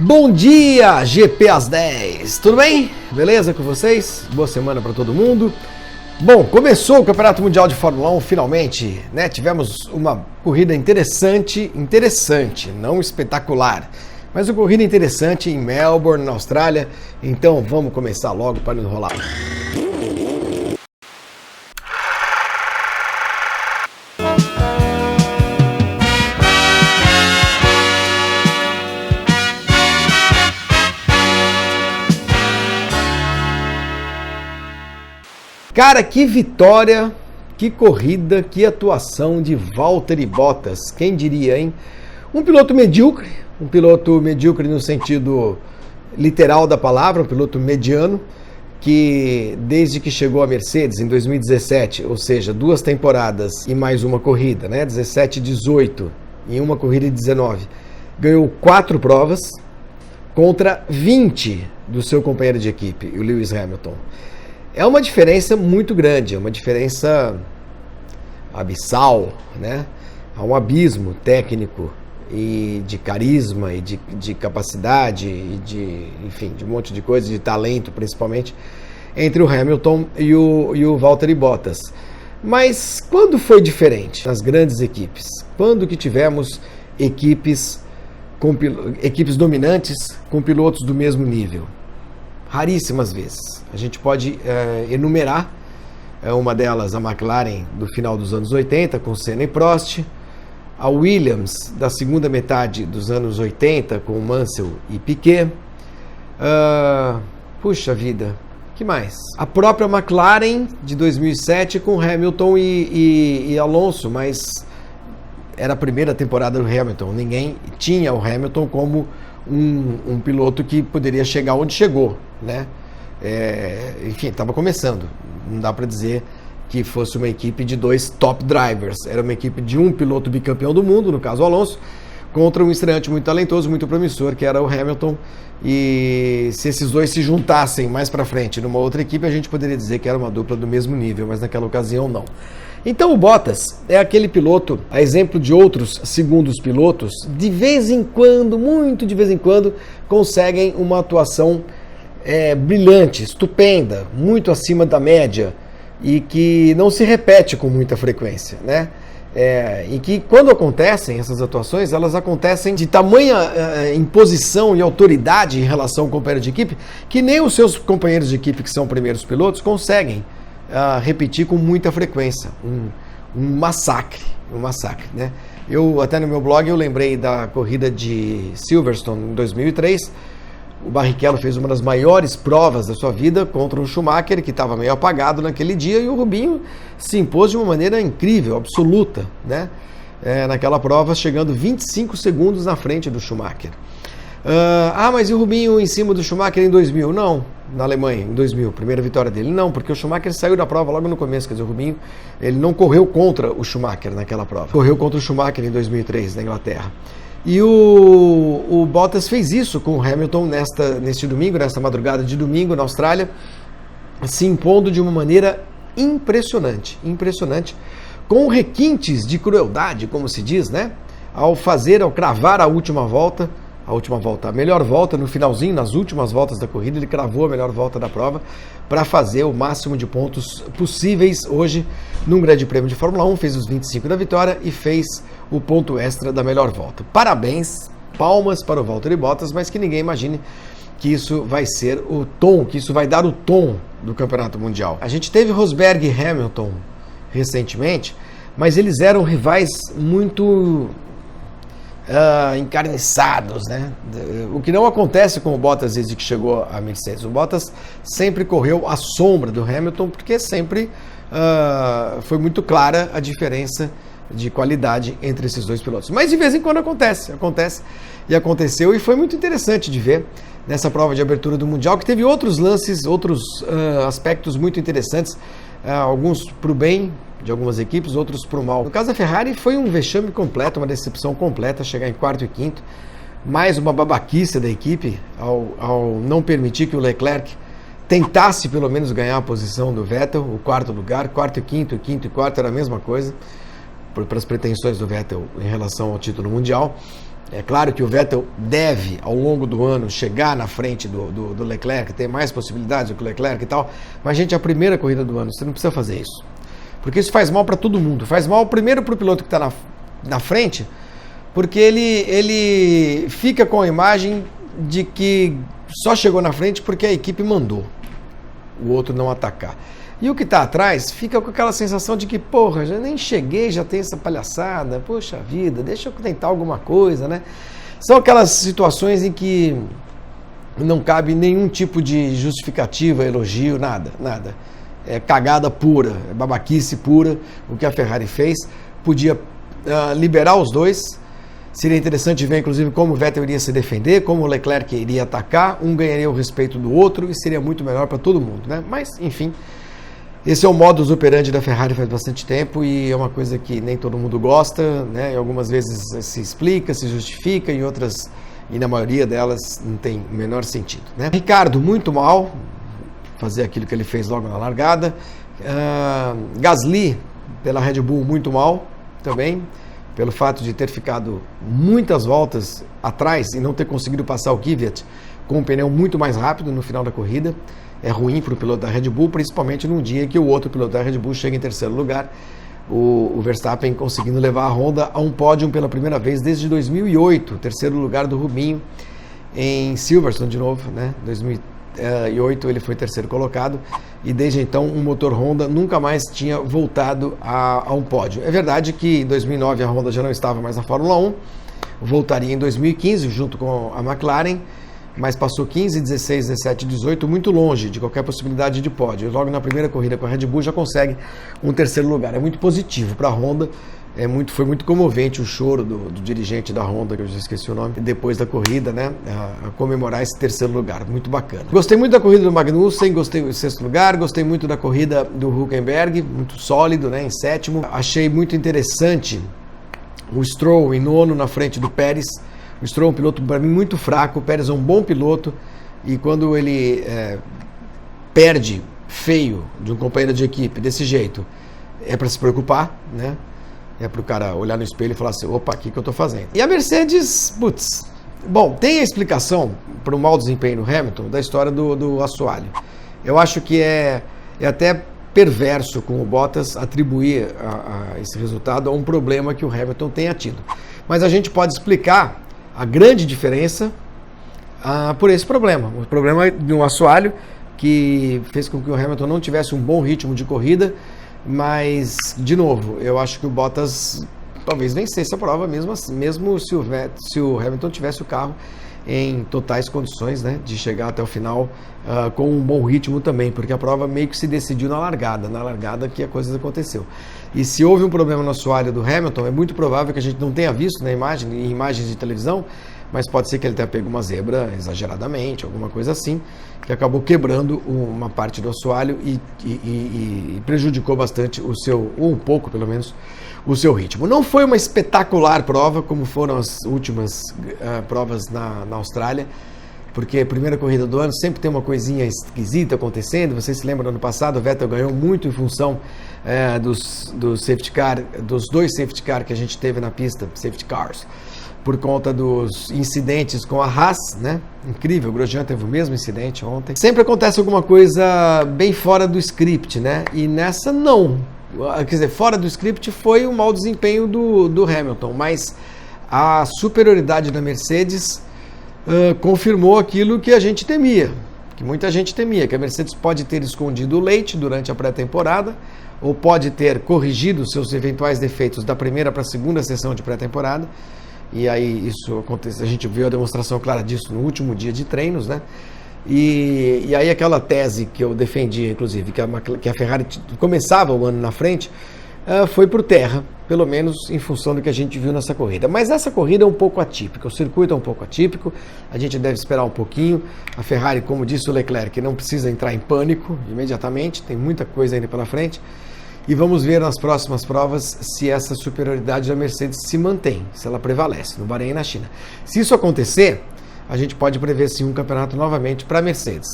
Bom dia, GP às 10, tudo bem? Beleza com vocês? Boa semana para todo mundo. Bom, começou o Campeonato Mundial de Fórmula 1 finalmente, né? Tivemos uma corrida interessante, não espetacular, mas uma corrida interessante em Melbourne, na Austrália. Então vamos começar logo para não enrolar. Cara, que vitória, que corrida, que atuação de Valtteri Bottas, quem diria, hein? Um piloto medíocre no sentido literal da palavra, um piloto mediano, que desde que chegou à Mercedes em 2017, ou seja, 2 temporadas e mais uma corrida, né? 17 e 18, e uma corrida de 19, ganhou 4 provas contra 20 do seu companheiro de equipe, o Lewis Hamilton. É uma diferença muito grande, é uma diferença abissal, né? Há um abismo técnico e de carisma e de capacidade e de um monte de coisa, de talento principalmente, entre o Hamilton e o Valtteri Bottas. Mas quando foi diferente nas grandes equipes? Quando que tivemos equipes dominantes com pilotos do mesmo nível? Raríssimas vezes. A gente pode enumerar, uma delas a McLaren do final dos anos 80, com Senna e Prost, a Williams da segunda metade dos anos 80, com Mansell e Piquet, puxa vida, que mais? A própria McLaren de 2007 com Hamilton e Alonso, mas era a primeira temporada do Hamilton, ninguém tinha o Hamilton como um piloto que poderia chegar onde chegou, né? Enfim, estava começando. Não dá para dizer que fosse uma equipe de 2 top drivers. Era uma equipe de um piloto bicampeão do mundo, no caso o Alonso, contra um estreante muito talentoso, muito promissor, que era o Hamilton. E se esses dois se juntassem mais para frente numa outra equipe, a gente poderia dizer que era uma dupla do mesmo nível, mas naquela ocasião não. Então o Bottas é aquele piloto, a exemplo de outros segundos pilotos, de vez em quando, muito de vez em quando, conseguem uma atuação brilhante, estupenda, muito acima da média e que não se repete com muita frequência, né? E que quando acontecem essas atuações, elas acontecem de tamanha imposição e autoridade em relação ao companheiro de equipe que nem os seus companheiros de equipe que são primeiros pilotos conseguem repetir com muita frequência. Um massacre, né? Eu até no meu blog eu lembrei da corrida de Silverstone em 2003. O Barrichello fez uma das maiores provas da sua vida contra um Schumacher que estava meio apagado naquele dia, e o Rubinho se impôs de uma maneira incrível, absoluta, né? Naquela prova, chegando 25 segundos na frente do Schumacher. Mas e o Rubinho em cima do Schumacher em 2000? Não, na Alemanha, em 2000, primeira vitória dele. Não, porque o Schumacher saiu da prova logo no começo, quer dizer, o Rubinho ele não correu contra o Schumacher naquela prova. Correu contra o Schumacher em 2003, na Inglaterra. E o Bottas fez isso com o Hamilton neste domingo, nesta madrugada de domingo na Austrália, se impondo de uma maneira impressionante, com requintes de crueldade, como se diz, né? Ao cravar a melhor volta no finalzinho, nas últimas voltas da corrida, ele cravou a melhor volta da prova para fazer o máximo de pontos possíveis hoje num grande prêmio de Fórmula 1, fez os 25 da vitória e fez o ponto extra da melhor volta. Parabéns, palmas para o Valtteri Bottas, mas que ninguém imagine que isso vai ser o tom, que isso vai dar o tom do Campeonato Mundial. A gente teve Rosberg e Hamilton recentemente, mas eles eram rivais muito encarniçados, né? O que não acontece com o Bottas desde que chegou à Mercedes. O Bottas sempre correu à sombra do Hamilton, porque sempre foi muito clara a diferença de qualidade entre esses dois pilotos. Mas de vez em quando acontece e aconteceu, e foi muito interessante de ver nessa prova de abertura do Mundial, que teve outros lances, outros aspectos muito interessantes, alguns para o bem de algumas equipes, outros para o mal. No caso da Ferrari foi um vexame completo, uma decepção completa, chegar em 4º e 5º, mais uma babaquice da equipe ao não permitir que o Leclerc tentasse pelo menos ganhar a posição do Vettel, o 4º lugar. 4º e 5º, 5º e 4º era a mesma coisa, para as pretensões do Vettel em relação ao título mundial. É claro que o Vettel deve, ao longo do ano, chegar na frente do Leclerc, ter mais possibilidades do que o Leclerc e tal, mas, gente, a primeira corrida do ano, você não precisa fazer isso. Porque isso faz mal para todo mundo. Faz mal primeiro para o piloto que está na frente, porque ele fica com a imagem de que só chegou na frente porque a equipe mandou o outro não atacar. E o que está atrás fica com aquela sensação de que, porra, já nem cheguei, já tem essa palhaçada, poxa vida, deixa eu tentar alguma coisa, né? São aquelas situações em que não cabe nenhum tipo de justificativa, elogio, nada. É cagada pura, é babaquice pura o que a Ferrari fez. Podia liberar os dois. Seria interessante ver, inclusive, como o Vettel iria se defender, como o Leclerc iria atacar, um ganharia o respeito do outro e seria muito melhor para todo mundo, né? Mas, enfim, esse é o modus operandi da Ferrari faz bastante tempo e é uma coisa que nem todo mundo gosta, né? E algumas vezes se explica, se justifica, em outras, e na maioria delas, não tem o menor sentido, né? Ricardo, muito mal, fazer aquilo que ele fez logo na largada. Gasly, pela Red Bull, muito mal também, pelo fato de ter ficado muitas voltas atrás e não ter conseguido passar o Kvyat com um pneu muito mais rápido no final da corrida. É ruim para o piloto da Red Bull, principalmente num dia que o outro piloto da Red Bull chega em terceiro lugar, o Verstappen conseguindo levar a Honda a um pódio pela primeira vez desde 2008, terceiro lugar do Rubinho em Silverstone de novo, né? 2008 ele foi terceiro colocado e desde então o motor Honda nunca mais tinha voltado a um pódio. É verdade que em 2009 a Honda já não estava mais na Fórmula 1, voltaria em 2015 junto com a McLaren, mas passou 15, 16, 17, 18 muito longe de qualquer possibilidade de pódio. Logo na primeira corrida com a Red Bull já consegue um terceiro lugar. É muito positivo para a Honda. Foi muito comovente o choro do dirigente da Honda, que eu já esqueci o nome, depois da corrida, né, a comemorar esse terceiro lugar. Muito bacana. Gostei muito da corrida do Magnussen, gostei do sexto lugar, gostei muito da corrida do Hülkenberg, muito sólido, né, em sétimo. Achei muito interessante o Stroll em nono na frente do Pérez. O Stroll é um piloto, para mim, muito fraco. O Pérez é um bom piloto e quando ele perde feio de um companheiro de equipe desse jeito, é para se preocupar, né? É para o cara olhar no espelho e falar assim, opa, o que eu estou fazendo? E a Mercedes, putz, bom, tem a explicação para o mau desempenho do Hamilton da história do assoalho. Eu acho que é até perverso com o Bottas atribuir a esse resultado a um problema que o Hamilton tenha tido. Mas a gente pode explicar a grande diferença por esse problema. O problema de um assoalho que fez com que o Hamilton não tivesse um bom ritmo de corrida, mas, de novo, eu acho que o Bottas talvez vencesse a prova mesmo se o Hamilton tivesse o carro em totais condições, né, de chegar até o final com um bom ritmo também, porque a prova meio que se decidiu na largada que a coisa aconteceu. E se houve um problema no assoalho do Hamilton, é muito provável que a gente não tenha visto na imagem, em imagens de televisão, mas pode ser que ele tenha pego uma zebra exageradamente, alguma coisa assim, que acabou quebrando uma parte do assoalho e prejudicou bastante ou um pouco pelo menos, o seu ritmo. Não foi uma espetacular prova, como foram as últimas provas na Austrália, porque a primeira corrida do ano sempre tem uma coisinha esquisita acontecendo. Vocês se lembram do ano passado, o Vettel ganhou muito em função dos safety car, dos dois safety car que a gente teve na pista, safety cars, por conta dos incidentes com a Haas, né? Incrível, o Grosjean teve o mesmo incidente ontem. Sempre acontece alguma coisa bem fora do script, né? E nessa não. Quer dizer, fora do script foi o mau desempenho do Hamilton, mas a superioridade da Mercedes confirmou aquilo que a gente temia, que muita gente temia, que a Mercedes pode ter escondido o leite durante a pré-temporada, ou pode ter corrigido seus eventuais defeitos da primeira para a segunda sessão de pré-temporada. E aí isso acontece, a gente viu a demonstração clara disso no último dia de treinos, né? E aí aquela tese que eu defendia, inclusive, que a Ferrari começava o ano na frente, foi por terra, pelo menos em função do que a gente viu nessa corrida. Mas essa corrida é um pouco atípica, o circuito é um pouco atípico, a gente deve esperar um pouquinho. A Ferrari, como disse o Leclerc, não precisa entrar em pânico imediatamente, tem muita coisa ainda pela frente. E vamos ver nas próximas provas se essa superioridade da Mercedes se mantém, se ela prevalece, no Bahrein e na China. Se isso acontecer, a gente pode prever sim um campeonato novamente para a Mercedes.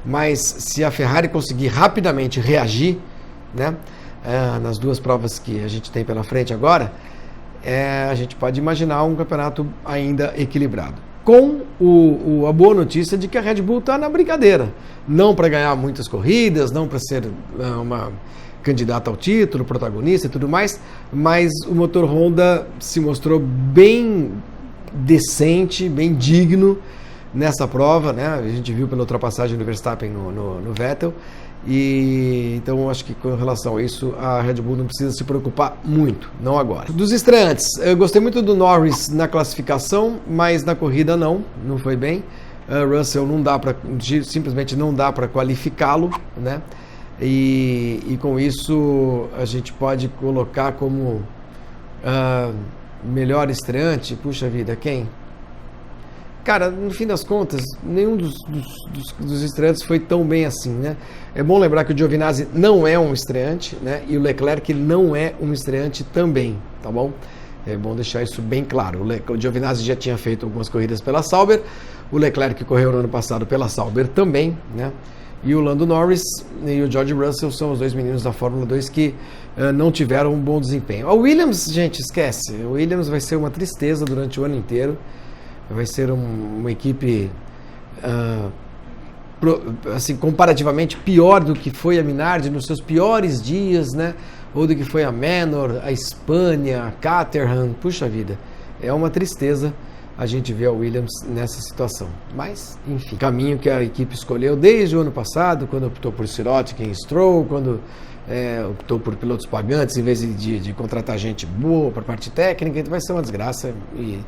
Mas se a Ferrari conseguir rapidamente reagir, né, nas duas provas que a gente tem pela frente agora, a gente pode imaginar um campeonato ainda equilibrado. Com a boa notícia de que a Red Bull está na brincadeira. Não para ganhar muitas corridas, não para ser uma candidata ao título, protagonista e tudo mais, mas o motor Honda se mostrou bem decente, bem digno nessa prova, né? A gente viu pela ultrapassagem do Verstappen no Vettel. E então acho que com relação a isso a Red Bull não precisa se preocupar muito, não agora. Dos estreantes, eu gostei muito do Norris na classificação, mas na corrida não foi bem. Russell simplesmente não dá para qualificá-lo, né? E com isso a gente pode colocar como melhor estreante, puxa vida, quem? Cara, no fim das contas, nenhum dos estreantes foi tão bem assim, né? É bom lembrar que o Giovinazzi não é um estreante, né? E o Leclerc não é um estreante também, tá bom? É bom deixar isso bem claro. O Giovinazzi já tinha feito algumas corridas pela Sauber, o Leclerc correu no ano passado pela Sauber também, né? E o Lando Norris e o George Russell são os dois meninos da Fórmula 2 que não tiveram um bom desempenho. A Williams, gente, esquece. A Williams vai ser uma tristeza durante o ano inteiro. Vai ser uma equipe assim, comparativamente pior do que foi a Minardi nos seus piores dias, né? Ou do que foi a Manor, a Espanha, a Caterham. Puxa vida, é uma tristeza a gente ver a Williams nessa situação. Mas, enfim, caminho que a equipe escolheu desde o ano passado, quando optou por Sirotkin e Stroll, quando optou por pilotos pagantes em vez de contratar gente boa para a parte técnica. Então vai ser uma desgraça e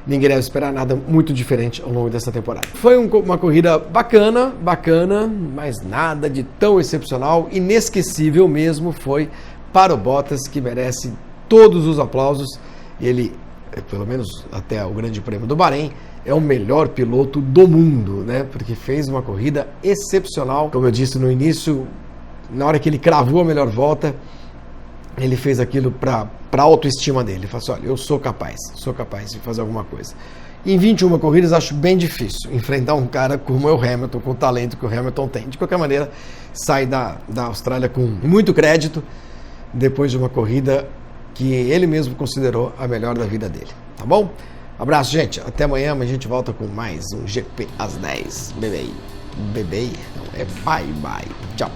ninguém deve esperar nada muito diferente ao longo dessa temporada. Foi uma corrida bacana, mas nada de tão excepcional. Inesquecível mesmo foi para o Bottas, que merece todos os aplausos. Ele, pelo menos até o Grande Prêmio do Bahrein, é o melhor piloto do mundo, né? Porque fez uma corrida excepcional. Como eu disse no início, na hora que ele cravou a melhor volta, ele fez aquilo para a autoestima dele. Ele falou assim, olha, eu sou capaz de fazer alguma coisa. Em 21 corridas, acho bem difícil enfrentar um cara como é o Hamilton, com o talento que o Hamilton tem. De qualquer maneira, sai da Austrália com muito crédito, depois de uma corrida que ele mesmo considerou a melhor da vida dele. Tá bom? Abraço, gente. Até amanhã, a gente volta com mais um GP às 10. Bebê. Não, é bye. Tchau.